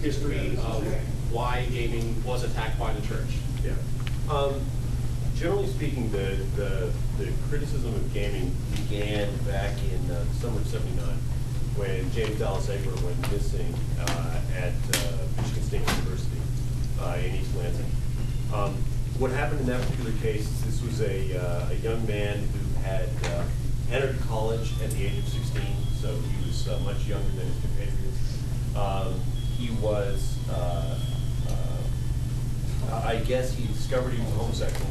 history of why gaming was attacked by the church. Yeah. Generally speaking, the criticism of gaming began back in the summer of '79 when James Dallas Egbert went missing at Michigan State University in East Lansing. What happened in that particular case is this was a young man who had entered college at the age of 16, so he was much younger than his compatriots. He was, I guess he discovered he was homosexual.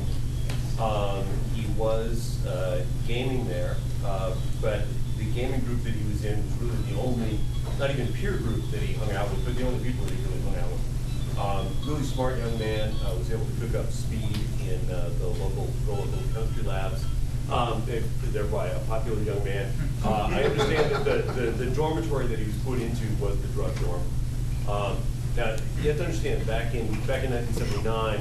He was gaming there, but the gaming group that he was in was really the only, not even peer group that he hung out with, but the only people that he really hung out with. Really smart young man, was able to cook up speed in the local chemistry labs. Thereby a popular young man. I understand that the dormitory that he was put into was the drug dorm. Now you have to understand, back in 1979,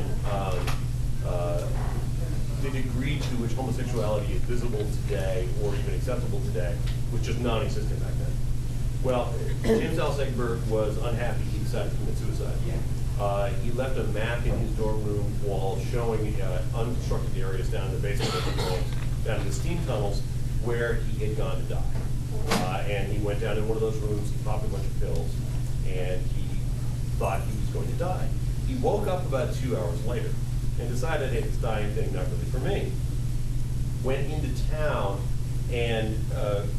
the degree to which homosexuality is visible today or even acceptable today was just non-existent back then. Well, James Dallas Egbert was unhappy. He decided to commit suicide. He left a map in his dorm room wall showing unconstructed areas down in the basement of the dorms, down in the steam tunnels, where he had gone to die. And he went down in one of those rooms, he popped a bunch of pills, and he thought he was going to die. He woke up about 2 hours later and decided, hey, this dying thing, not really for me. Went into town and,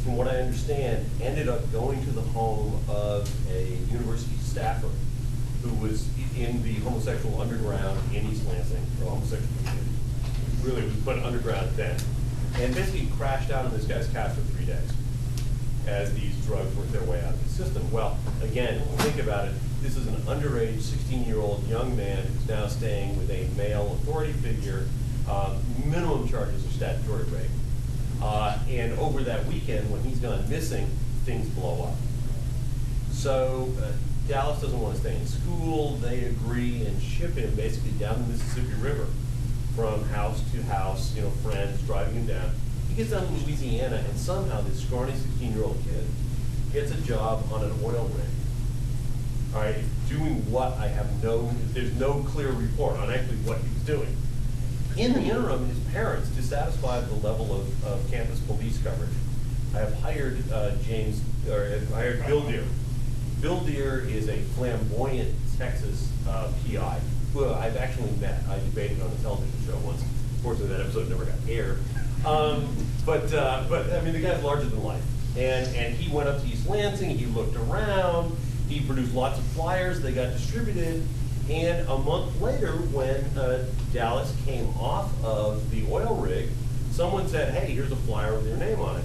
from what I understand, ended up going to the home of a university staffer who was in the homosexual underground in East Lansing, or homosexual community. Really was put underground then. And basically crashed out on this guy's couch for 3 days as these drugs worked their way out of the system. Well, again, think about it. This is an underage 16-year-old young man who's now staying with a male authority figure. Minimum charges are statutory rape. And over that weekend, when he's gone missing, things blow up. So Dallas doesn't want to stay in school. They agree and ship him basically down the Mississippi River from house to house, friends driving him down. He gets down to Louisiana, and somehow this scrawny 16-year-old kid gets a job on an oil rig. All right, doing what there's no clear report on actually what he was doing. In the interim, his parents, dissatisfied with the level of campus police coverage, have hired hired Bill Deere. Bill Deere is a flamboyant Texas PI who I've actually met. I debated on a television show once. Fortunately, that episode never got aired. But I mean, the guy's larger than life. And he went up to East Lansing. He looked around. He produced lots of flyers. They got distributed. And a month later, when Dallas came off of the oil rig, someone said, "Hey, here's a flyer with your name on it."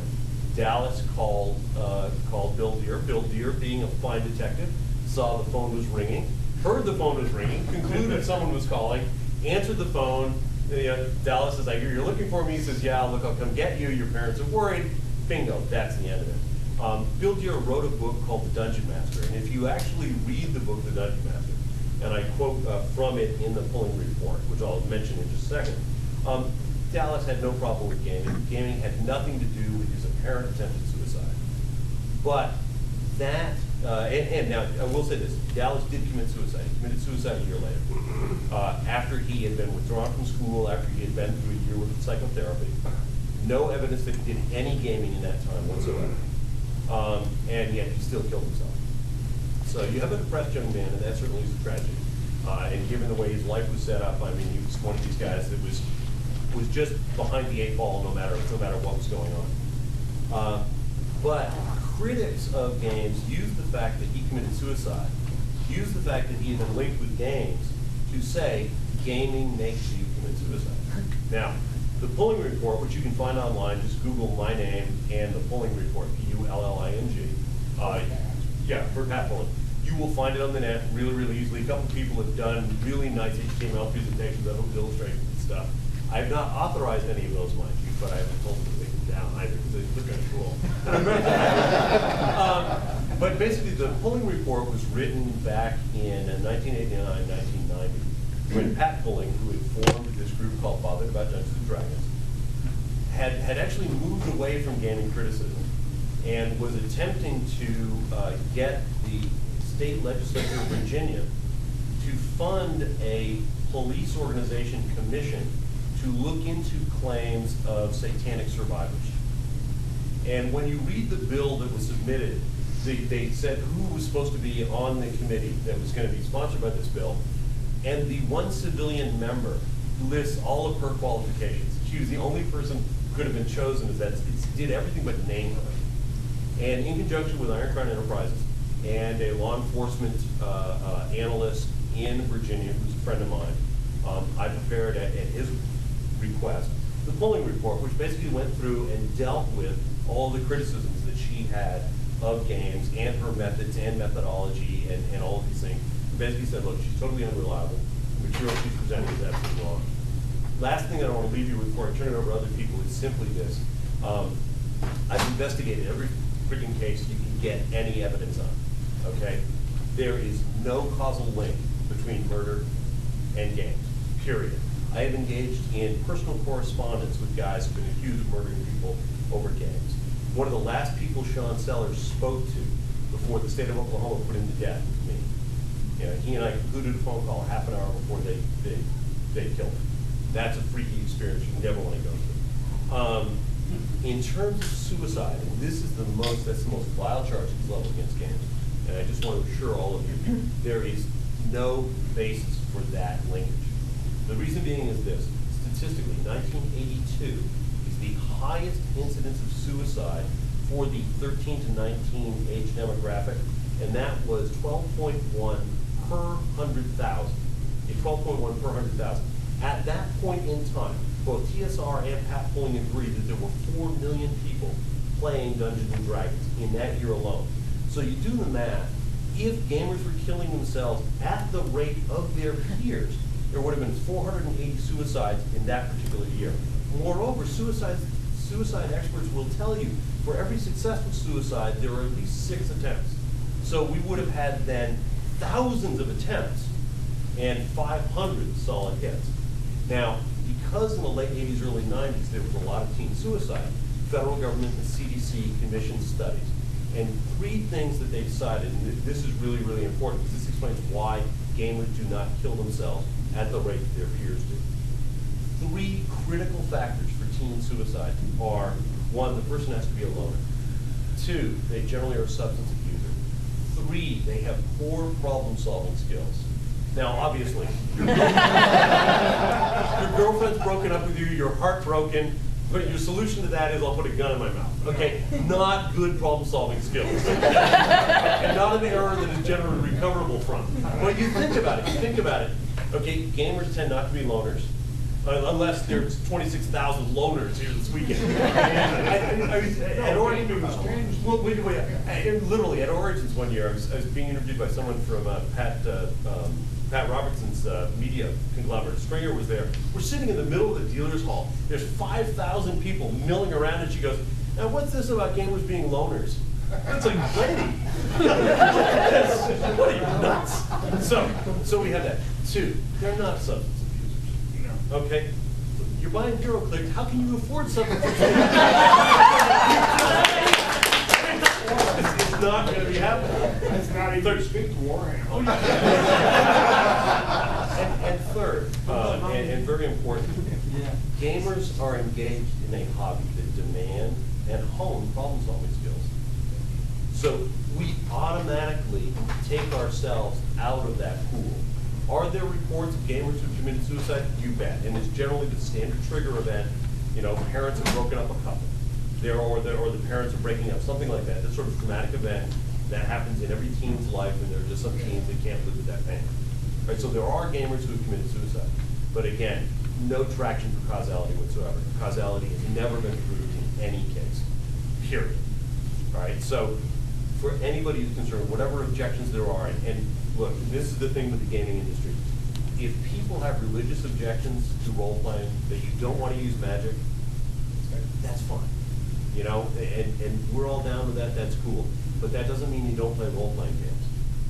Dallas called Bill Deere. Bill Deere, being a fine detective, saw the phone was ringing, heard the phone was ringing, concluded someone was calling, answered the phone. Dallas says, "I hear you're looking for me." He says, "Yeah, look, I'll come get you. Your parents are worried." Bingo, that's the end of it. Bill Deere wrote a book called The Dungeon Master, and if you actually read the book, The Dungeon Master, and I quote from it in the polling report, which I'll mention in just a second, Dallas had no problem with gaming. Gaming had nothing to do with his apparent attempted suicide. But that, and now I will say this, Dallas did commit suicide. He committed suicide a year later. After he had been withdrawn from school, after he had been through a year with psychotherapy. No evidence that he did any gaming in that time whatsoever. And yet he still killed himself. So you have a depressed young man, and that certainly is a tragedy. And given the way his life was set up, I mean, he was one of these guys that was just behind the 8 ball no matter what was going on. But critics of games use the fact that he committed suicide, use the fact that he had been linked with games to say gaming makes you commit suicide. Now, the polling report, which you can find online, just Google my name and the polling report, P-U-L-L-I-N-G. For Pat Pulling. You will find it on the net really, really easily. A couple of people have done really nice HTML presentations of it with illustrations and stuff. I have not authorized any of those, mind you, but I haven't told them to take them down either because they look kind of cool. But basically, the polling report was written back in 1989, 1990, when Pat Pulling, who had formed this group called Bothered About Dungeons and Dragons, had actually moved away from gaming criticism and was attempting to get the state legislature of Virginia to fund a police organization commission to look into claims of satanic survivors. And when you read the bill that was submitted, they said who was supposed to be on the committee that was going to be sponsored by this bill, and the one civilian member lists all of her qualifications. She was the only person who could have been chosen, as that it did everything but name her. And in conjunction with Iron Crown Enterprises and a law enforcement analyst in Virginia, who's a friend of mine, I prepared at his request the polling report, which basically went through and dealt with all the criticisms that she had of games and her methods and methodology and all of these things. Basically said, look, she's totally unreliable. The material she's presenting is absolutely wrong. Last thing that I want to leave you with before I turn it over to other people is simply this. I've investigated every freaking case you can get any evidence on, okay? There is no causal link between murder and games, period. I have engaged in personal correspondence with guys who've been accused of murdering people over games. One of the last people Sean Sellers spoke to before the state of Oklahoma put him to death was me. You know, he and I concluded a phone call half an hour before they killed him. That's a freaky experience you never want to go through. In terms of suicide, and that's the most vile charge that's leveled against games, and I just want to assure all of you, there is no basis for that linkage. The reason being is this: statistically, 1982 is the highest incidence of suicide for the 13 to 19 age demographic, and that was 12.1 per 100,000. 12.1 per 100,000. At that point in time, both TSR and Pat Polling agreed that there were 4 million people playing Dungeons and Dragons in that year alone. So you do the math. If gamers were killing themselves at the rate of their peers, there would have been 480 suicides in that particular year. Moreover, suicide experts will tell you for every successful suicide, there are at least 6 attempts. So we would have had then thousands of attempts and 500 solid hits. Now, because in the late 80s, early 90s, there was a lot of teen suicide, federal government and CDC commissioned studies. And 3 things that they decided, and this is really, really important, because this explains why gamers do not kill themselves at the rate that their peers do. 3 critical factors for teen suicide are: 1, the person has to be a loner. 2, they generally are a substance abuser. 3, they have poor problem-solving skills. Now, obviously, your girlfriend's broken up with you, you're heartbroken, but your solution to that is, I'll put a gun in my mouth. Okay, not good problem-solving skills. And not an error that is generally recoverable from. But you think about it, okay, gamers tend not to be loners, unless there's 26,000 loners here this weekend. Literally at Origins one year, I was being interviewed by someone from Pat Robertson's media conglomerate. Stringer was there. We're sitting in the middle of the dealer's hall. There's 5,000 people milling around, and she goes, "Now what's this about gamers being loners?" It's like, lady, what are you, nuts? So we have that. 2, they're not substance abusers. No. Okay? You're buying HeroClix, how can you afford something for It's not going to be happening. That's not even speak to Warhammer. Oh, yeah. and third, and very important, gamers are engaged in a hobby that demand and hone problem-solving skills. So we automatically take ourselves out of that pool. Are there reports of gamers who committed suicide? You bet. And it's generally the standard trigger event. You know, parents have broken up a couple. Or the parents are breaking up, something like that. That sort of traumatic event that happens in every teen's life, and there are just some teens that can't live with that pain. Right? So there are gamers who have committed suicide. But again, no traction for causality whatsoever. Causality has never been proved in any case. Period. All right? So for anybody who's concerned, whatever objections there are, and look, this is the thing with the gaming industry. If people have religious objections to role-playing, that you don't want to use magic, that's fine. You know, and we're all down with that, that's cool. But that doesn't mean you don't play role-playing games.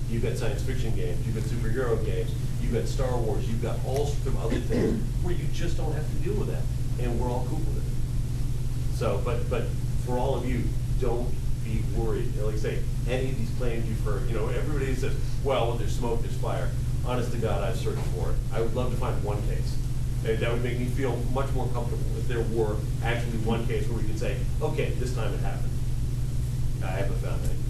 You've got science fiction games, you've got superhero games, you've got Star Wars, you've got all sorts of other things where you just don't have to deal with that. And we're all cool with it. So, but for all of you, don't be be worried. Like I say, any of these claims you've heard, everybody says, well, when there's smoke, there's fire. Honest to God, I've searched for it. I would love to find one case. That would make me feel much more comfortable if there were actually one case where we could say, okay, this time it happened. I haven't found any.